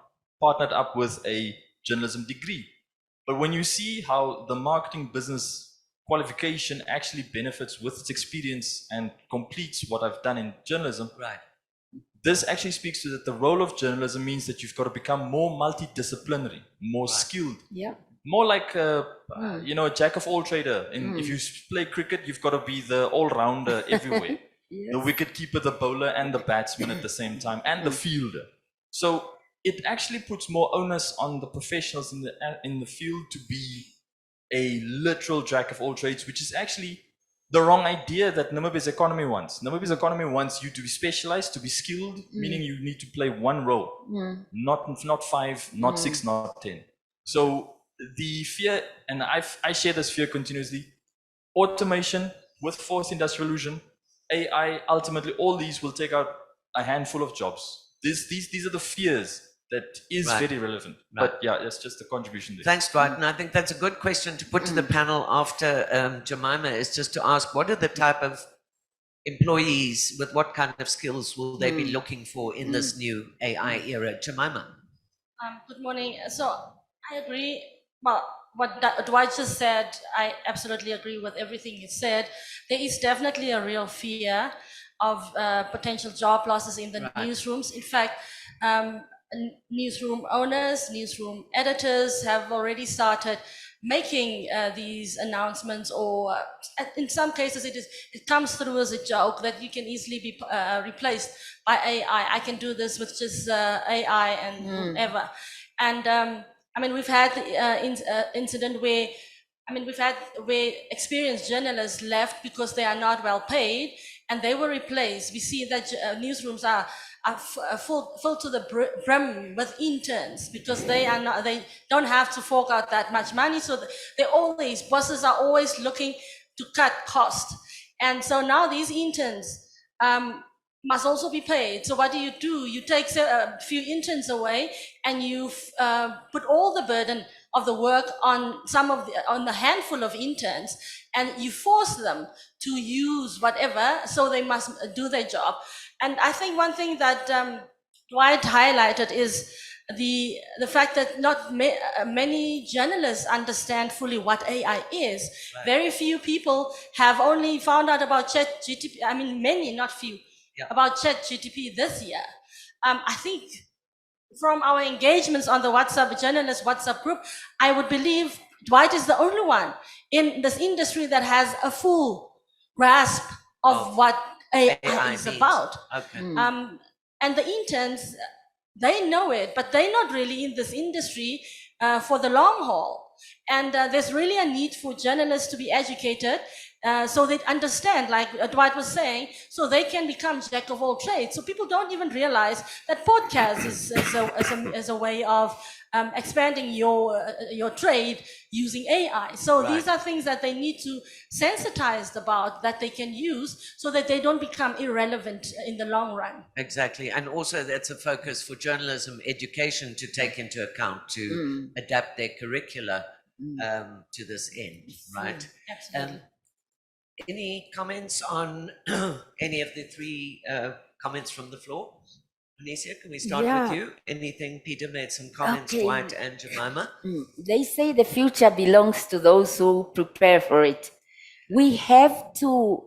partnered up with a journalism degree. But when you see how the marketing business qualification actually benefits with its experience and completes what I've done in journalism, this actually speaks to that the role of journalism means that you've got to become more multidisciplinary, more skilled. More like a jack of all trader. If you play cricket, you've got to be the all-rounder everywhere. The wicket keeper, the bowler, and the batsman at the same time, and the fielder. So it actually puts more onus on the professionals in the field to be a literal jack of all trades, which is actually the wrong idea that Namibia's economy wants. Namibia's economy wants you to be specialized, to be skilled, meaning you need to play one role, not 5, not 6, not 10. So the fear, and I share this fear continuously, automation with fourth industrial revolution, AI, ultimately all these will take out a handful of jobs. These are the fears that is very relevant. But yeah, that's just a contribution there. Thanks, Dwight. And I think that's a good question to put to the panel after Jemima, is just to ask, what are the type of employees, with what kind of skills will they be looking for in this new AI era? Jemima. Good morning. So I agree. Well, what Dwight just said, I absolutely agree with everything he said. There is definitely a real fear of potential job losses in the newsrooms. In fact, newsroom owners, newsroom editors have already started making these announcements, or in some cases it comes through as a joke that you can easily be replaced by AI. I can do this with just AI and whatever. And I mean, we've had incident where, where experienced journalists left because they are not well paid, and they were replaced. We see that newsrooms are full to the brim with interns, because they don't have to fork out that much money. So bosses are always looking to cut costs. And so now these interns must also be paid. So what do? You take a few interns away, and you put all the burden of the work on on the handful of interns, and you force them to use whatever, so they must do their job. And I think one thing that Dwight highlighted is the fact that not many journalists understand fully what AI is. Right. Very few people have only found out about ChatGPT. I mean, many, not few, about ChatGPT this year. I think from our engagements on the journalist WhatsApp group, I would believe Dwight is the only one in this industry that has a full grasp of what AI is about. Okay. And the interns, they know it, but they're not really in this industry for the long haul. And there's really a need for journalists to be educated, so they understand, like Dwight was saying, so they can become jack of all trades. So people don't even realize that podcast is a way of expanding your trade using AI. So these are things that they need to sensitize about, that they can use, so that they don't become irrelevant in the long run. Exactly. And also that's a focus for journalism education to take into account, to adapt their curricula to this end, right? Absolutely. Any comments on any of the three comments from the floor? Menesia, can we start with you? Anything? Peter made some comments, Dwight and Jemima. They say the future belongs to those who prepare for it. We have to,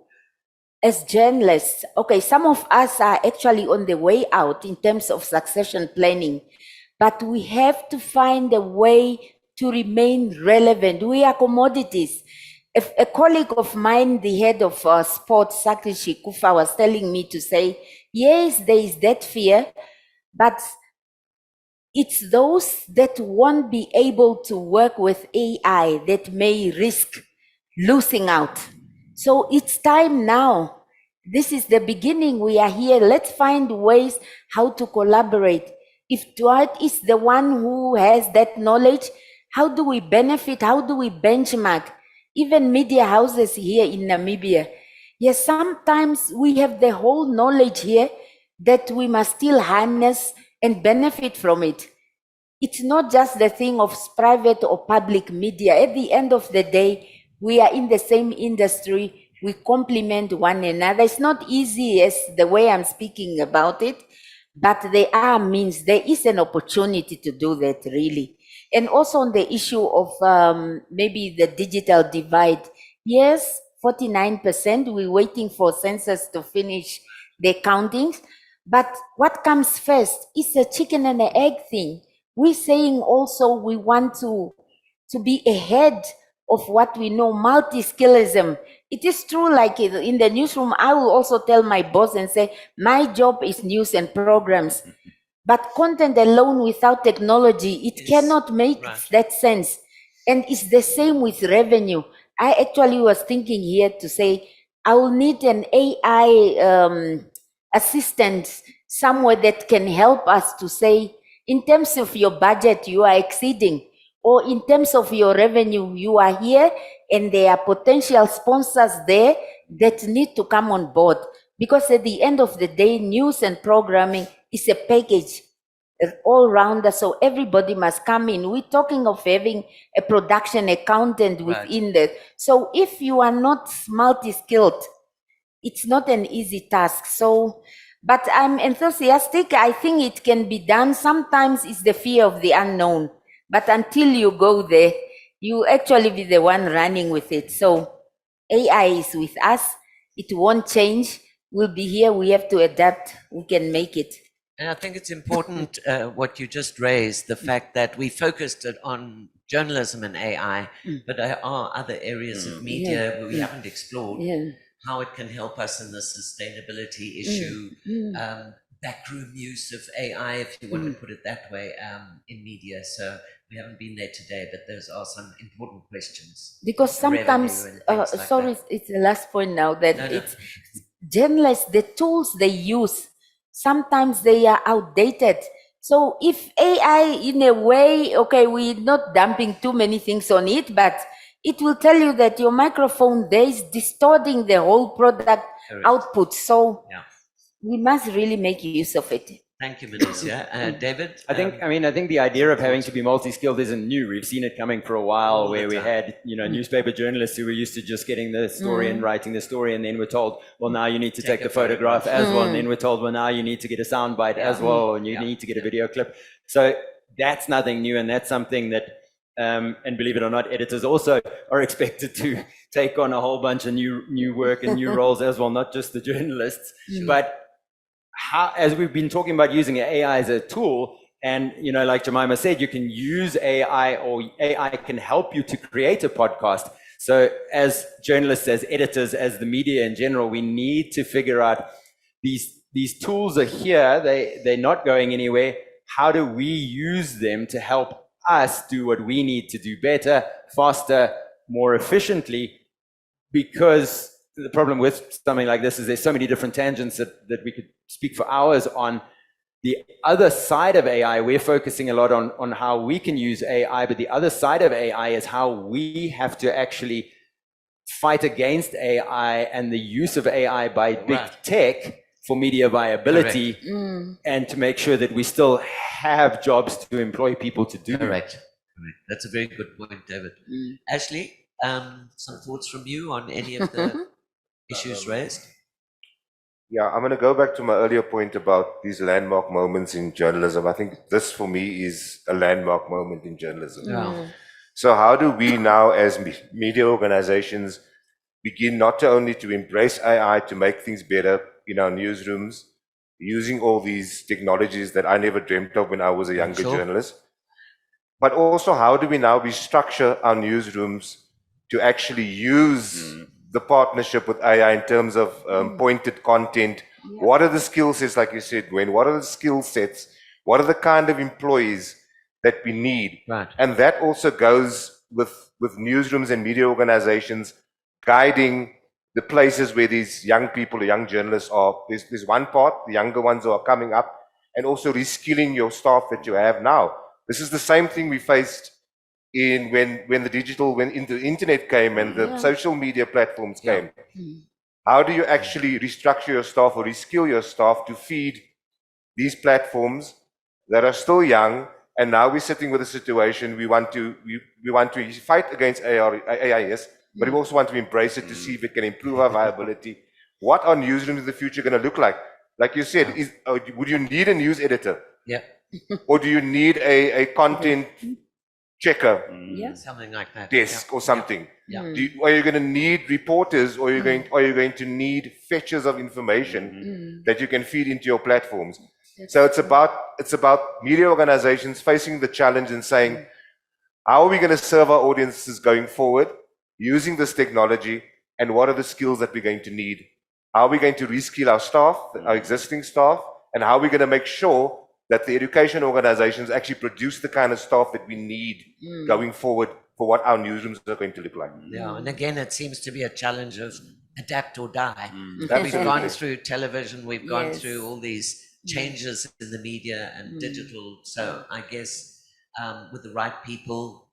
as journalists, some of us are actually on the way out in terms of succession planning, but we have to find a way to remain relevant. We are commodities. If a colleague of mine, the head of sports, Sakrishi Kufa, was telling me to say, yes, there is that fear, but it's those that won't be able to work with AI that may risk losing out. So it's time now. This is the beginning. We are here. Let's find ways how to collaborate. If Dwight is the one who has that knowledge, how do we benefit? How do we benchmark? Even media houses here in Namibia. Yes, sometimes we have the whole knowledge here that we must still harness and benefit from it. It's not just the thing of private or public media. At the end of the day, we are in the same industry. We complement one another. It's not easy as the way I'm speaking about it, but there are means. There is an opportunity to do that, really. And also on the issue of maybe the digital divide. Yes, 49%, we're waiting for census to finish the countings. But what comes first is a chicken and an egg thing. We're saying also we want to be ahead of what we know, multi-skillism. It is true, like in the newsroom, I will also tell my boss and say, my job is news and programs. But content alone without technology, it cannot make that sense. And it's the same with revenue. I actually was thinking here to say, I will need an AI assistant somewhere that can help us to say, in terms of your budget, you are exceeding, or in terms of your revenue, you are here, and there are potential sponsors there that need to come on board. Because at the end of the day, news and programming is a package all rounder, so everybody must come in. We're talking of having a production accountant within that. So if you are not multi-skilled, it's not an easy task. So, but I'm enthusiastic. I think it can be done. Sometimes it's the fear of the unknown, but until you go there, You actually be the one running with it. So AI is with us. It won't change. We'll be here. We have to adapt. We can make it. And I think it's important what you just raised, the fact that we focused it on journalism and AI, but there are other areas of media where we haven't explored how it can help us in the sustainability issue, backroom use of AI, if you want to put it that way, in media. So we haven't been there today, but those are some important questions. Because sometimes, Revenue and things like sorry, that. it's the last point now that No. it's journalists, the tools they use, sometimes they are outdated. So if AI, in a way, okay, we're not dumping too many things on it, but it will tell you that your microphone there is distorting the whole product Correct. output. So Yeah. we must really make use of it. Thank you, Menesia. David? I think the idea of having to be multi-skilled isn't new. We've seen it coming for a while, where we had, newspaper journalists who were used to just getting the story and writing the story, and then we're told, well, now you need to take the photograph as well, and then we're told, well, now you need to get a soundbite as well, and you need to get a video clip. So that's nothing new, and that's something that, and believe it or not, editors also are expected to take on a whole bunch of new work and new roles as well, not just the journalists, but as we've been talking about using AI as a tool, and like Jemima said, you can use AI, or AI can help you to create a podcast. So as journalists, as editors, as the media in general, we need to figure out these tools are here, they're not going anywhere. How do we use them to help us do what we need to do better, faster, more efficiently? Because the problem with something like this is there's so many different tangents that we could speak for hours on. The other side of AI, we're focusing a lot on how we can use AI, but the other side of AI is how we have to actually fight against AI and the use of AI by big tech for media viability, and to make sure that we still have jobs to employ people to do. Correct. That's a very good point, David. Ashley, some thoughts from you on any of the issues raised? Yeah, I'm going to go back to my earlier point about these landmark moments in journalism. I think this, for me, is a landmark moment in journalism. So how do we now, as media organizations, begin not only to embrace AI to make things better in our newsrooms, using all these technologies that I never dreamt of when I was a younger journalist, but also how do we now restructure our newsrooms to actually use the partnership with AI in terms of pointed content? What are the skill sets, like you said, Gwen? What are the skill sets? What are the kind of employees that we need? And that also goes with newsrooms and media organizations guiding the places where these young people, young journalists are. There's one part, the younger ones who are coming up, and also reskilling your staff that you have now. This is the same thing we faced when the internet came and the social media platforms came. How do you actually restructure your staff or reskill your staff to feed these platforms that are still young? And now we're sitting with a situation, we want to fight against AIS, but we also want to embrace it to see if it can improve our viability. What are newsrooms in the future going to look like? Like you said, would you need a news editor? Or do you need a content checker, something like that, desk or something? Are you going to need reporters, or are you going to need fetchers of information that you can feed into your platforms? So it's about media organizations facing the challenge and saying, how are we going to serve our audiences going forward using this technology, and what are the skills that we're going to need? How are we going to reskill our staff, our existing staff, and how are we going to make sure that the education organizations actually produce the kind of staff that we need going forward for what our newsrooms are going to look like? And again, it seems to be a challenge of adapt or die. We've gone through television, we've gone through all these changes in the media and digital. So I guess with the right people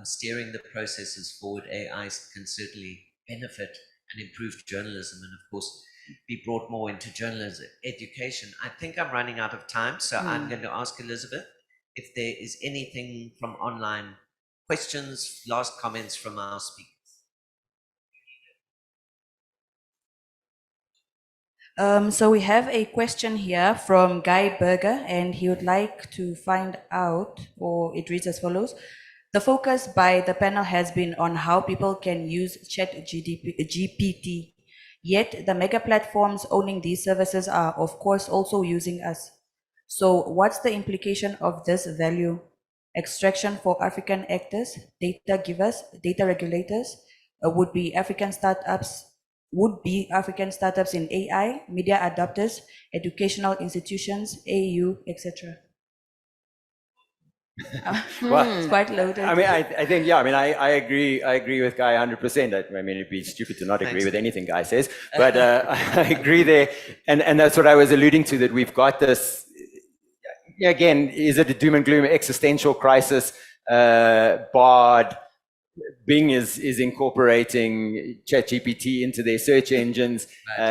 steering the processes forward, AI can certainly benefit and improve journalism, and of course be brought more into journalism education. I think I'm running out of time, so I'm going to ask Elizabeth if there is anything from online, questions, last comments from our speakers. So we have a question here from Guy Berger, and he would like to find out, or it reads as follows: The focus by the panel has been on how people can use GPT, yet the mega platforms owning these services are, of course, also using us. So what's the implication of this value extraction for African actors, data givers, data regulators, would be African startups in AI, media adopters, educational institutions, AU, etc.? Well, It's quite loaded. I mean, I think, yeah, I mean, I agree with Guy 100%. I mean, it'd be stupid to not agree Thanks. with anything Guy says, but I agree there. And that's what I was alluding to, that we've got this, again, is it a doom and gloom existential crisis? Bard, Bing is incorporating ChatGPT into their search engines.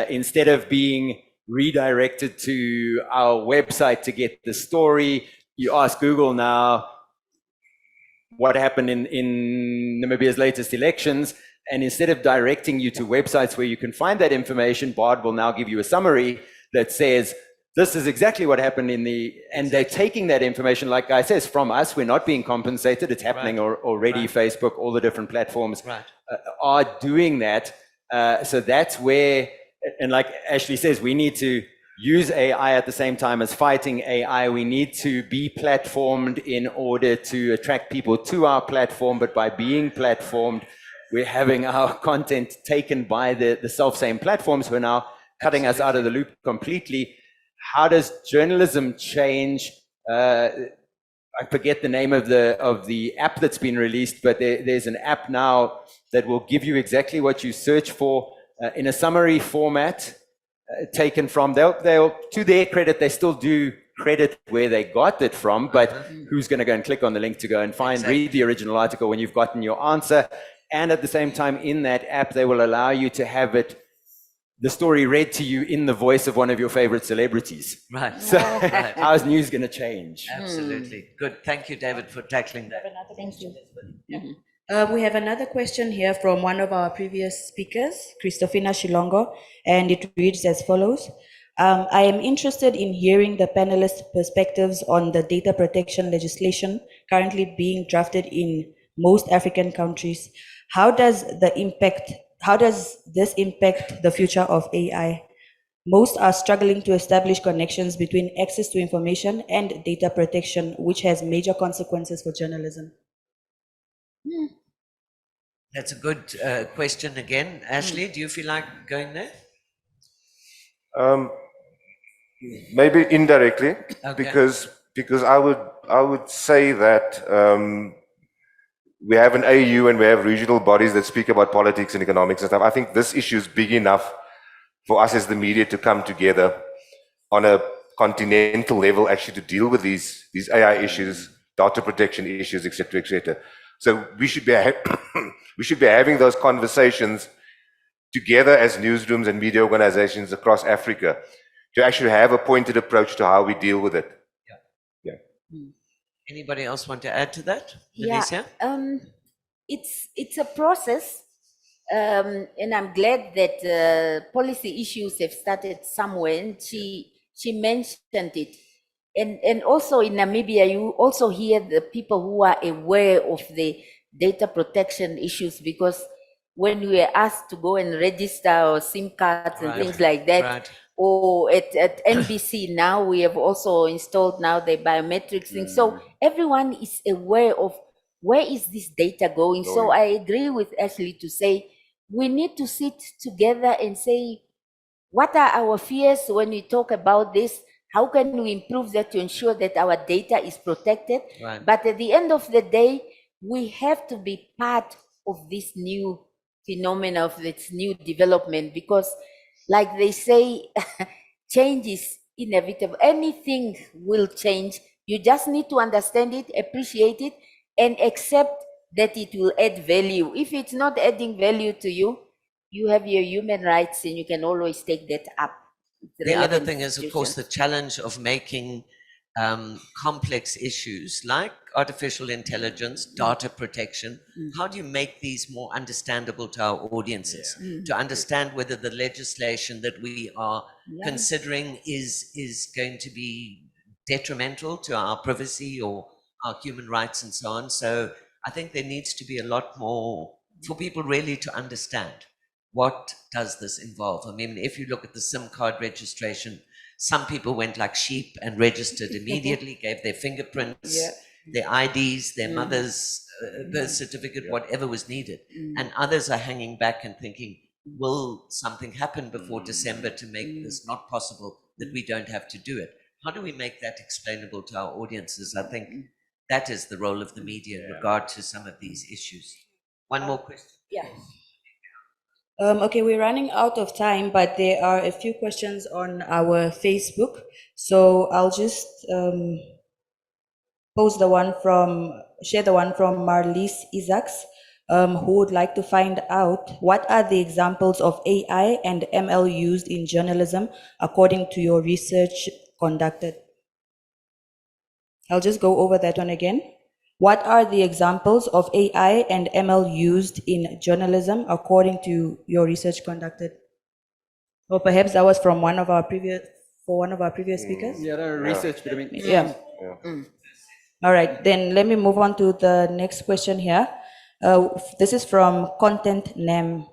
Instead of being redirected to our website to get the story, you ask Google now what happened in Namibia's latest elections, and instead of directing you to websites where you can find that information, Bard will now give you a summary that says, this is exactly what happened and they're taking that information, like Guy says, from us. We're not being compensated. It's happening already. Facebook, all the different platforms are doing that. So that's where, and like Ashley says, we need to use AI at the same time as fighting AI. We need to be platformed in order to attract people to our platform, but by being platformed, we're having our content taken by the self-same platforms who are now cutting us out of the loop completely. How does journalism change? I forget the name of the app that's been released, but there's an app now that will give you exactly what you search for in a summary format. Taken from, they'll to their credit, they still do credit where they got it from, but who's going to go and click on the link to go and read the original article when you've gotten your answer? And at the same time, in that app, they will allow you to have the story read to you in the voice of one of your favorite celebrities. Right. So how's news going to change? Absolutely. Good. Thank you, David, for tackling that. Thank you. We have another question here from one of our previous speakers, Christofina Shilongo, and it reads as follows. I am interested in hearing the panelists' perspectives on the data protection legislation currently being drafted in most African countries. How does this impact the future of AI? Most are struggling to establish connections between access to information and data protection, which has major consequences for journalism. That's a good question again. Ashley, do you feel like going there? Maybe indirectly, Okay. because I would say that we have an AU and we have regional bodies that speak about politics and economics and stuff. I think this issue is big enough for us as the media to come together on a continental level, actually, to deal with these AI issues, data protection issues, etc., etc. So we should be having those conversations together as newsrooms and media organizations across Africa to actually have a pointed approach to how we deal with it. Yeah. Anybody else want to add to that? Yeah, Menesia? it's a process, and I'm glad that policy issues have started somewhere, and she mentioned it. And also in Namibia, you also hear the people who are aware of the data protection issues, because when we were asked to go and register our SIM cards and things like that, or at NBC now, we have also installed now the biometrics thing. So everyone is aware of where is this data going. So I agree with Ashley to say, we need to sit together and say, what are our fears when we talk about this? How can we improve that to ensure that our data is protected? Right. But at the end of the day, we have to be part of this new phenomenon, of this new development, because like they say, change is inevitable. Anything will change. You just need to understand it, appreciate it, and accept that it will add value. If it's not adding value to you, you have your human rights and you can always take that up. The other thing is, of course, the challenge of making complex issues like artificial intelligence, data protection. How do you make these more understandable to our audiences? To understand whether the legislation that we are considering is going to be detrimental to our privacy or our human rights and so on. So I think there needs to be a lot more for people really to understand what does this involve. I mean, if you look at the SIM card registration, some people went like sheep and registered immediately, gave their fingerprints, their IDs, their mother's birth certificate, whatever was needed. And others are hanging back and thinking, will something happen before December to make this not possible, that we don't have to do it? How do we make that explainable to our audiences? I think that is the role of the media in regard to some of these issues. One more question. Yeah. Okay, we're running out of time, but there are a few questions on our Facebook. So I'll just share the one from Marlies Isaacs, who would like to find out what are the examples of AI and ML used in journalism according to your research conducted. I'll just go over that one again. What are the examples of AI and ML used in journalism according to your research conducted? Or perhaps that was from one of our previous speakers? Yeah, no, research, but I mean, Yeah. All right, then let me move on to the next question here. This is from Content Nam.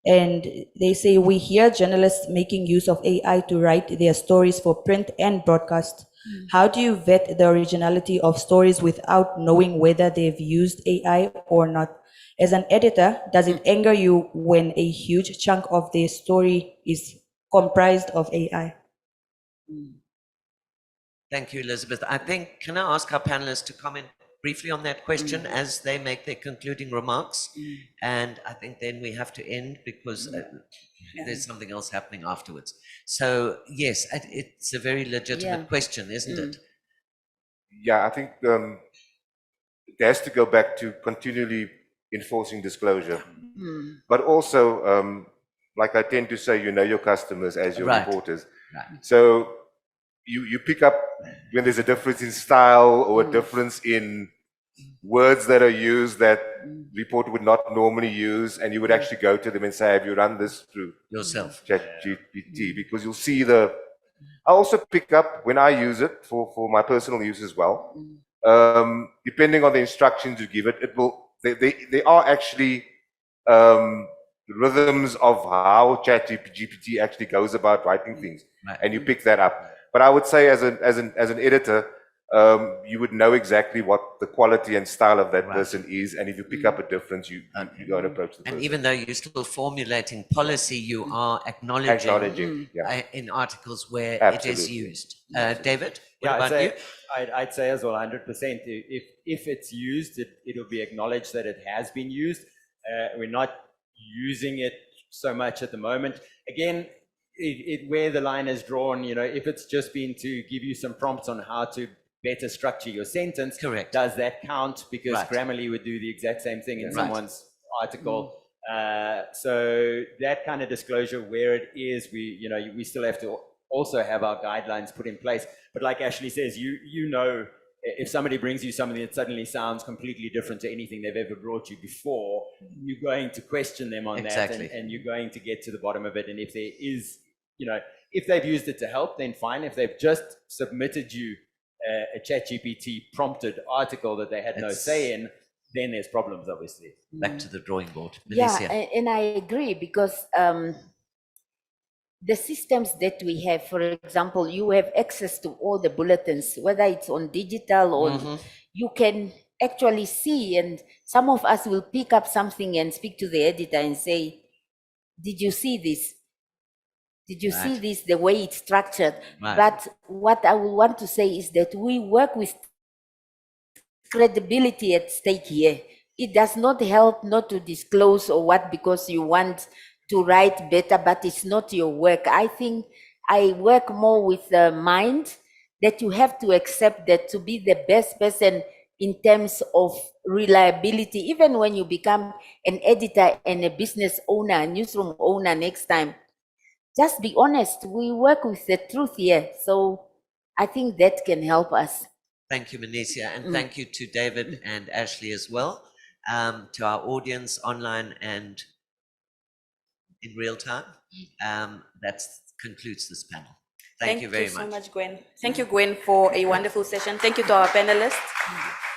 And they say, we hear journalists making use of AI to write their stories for print and broadcast. How do you vet the originality of stories without knowing whether they've used AI or not? As an editor, does it anger you when a huge chunk of their story is comprised of AI? Thank you, Elizabeth. I think, can I ask our panelists to comment briefly on that question as they make their concluding remarks? And I think then we have to end because there's something else happening afterwards. So yes, it's a very legitimate question, isn't it? Yeah, I think it has to go back to continually enforcing disclosure. But also, like I tend to say, you know your customers as your reporters. So you pick up when there's a difference in style or a difference in words that are used that reporter would not normally use, and you would actually go to them and say, have you run this through yourself, ChatGPT? Because you'll see I also pick up when I use it for my personal use as well. Depending on the instructions you give it, they are actually rhythms of how ChatGPT actually goes about writing things, and you pick that up. But I would say as an editor, you would know exactly what the quality and style of that person is, and if you pick up a difference, you go and approach the person. And even though you're still formulating policy, you are acknowledging in articles where it is used. David, what about you? I'd say as well, 100%. If it's used, it'll be acknowledged that it has been used. We're not using it so much at the moment. Again, where the line is drawn, if it's just been to give you some prompts on how to better structure your sentence, does that count? Because Grammarly would do the exact same thing in someone's article. So that kind of disclosure, where it is, we still have to also have our guidelines put in place. But like Ashley says, you know, if somebody brings you something that suddenly sounds completely different to anything they've ever brought you before, you're going to question them on that, and you're going to get to the bottom of it. And if there is, if they've used it to help, then fine. If they've just submitted you a ChatGPT prompted article that they had no say in, then there's problems, obviously. Back to the drawing board. Yeah, Menesia. and I agree, because the systems that we have, for example, you have access to all the bulletins, whether it's on digital or you can actually see, and some of us will pick up something and speak to the editor and say, did you see this? Did you see this, the way it's structured? But what I would want to say is that we work with credibility at stake here. It does not help not to disclose or what, because you want to write better, but it's not your work. I think I work more with the mind that you have to accept that to be the best person in terms of reliability, even when you become an editor and a business owner, a newsroom owner next time, just be honest. We work with the truth here. So I think that can help us. Thank you, Menesia, and thank you to David and Ashley as well, to our audience online and in real time. That concludes this panel. Thank you very much. Thank you so much, Gwen. Thank you, Gwen, for a wonderful session. Thank you to our panelists.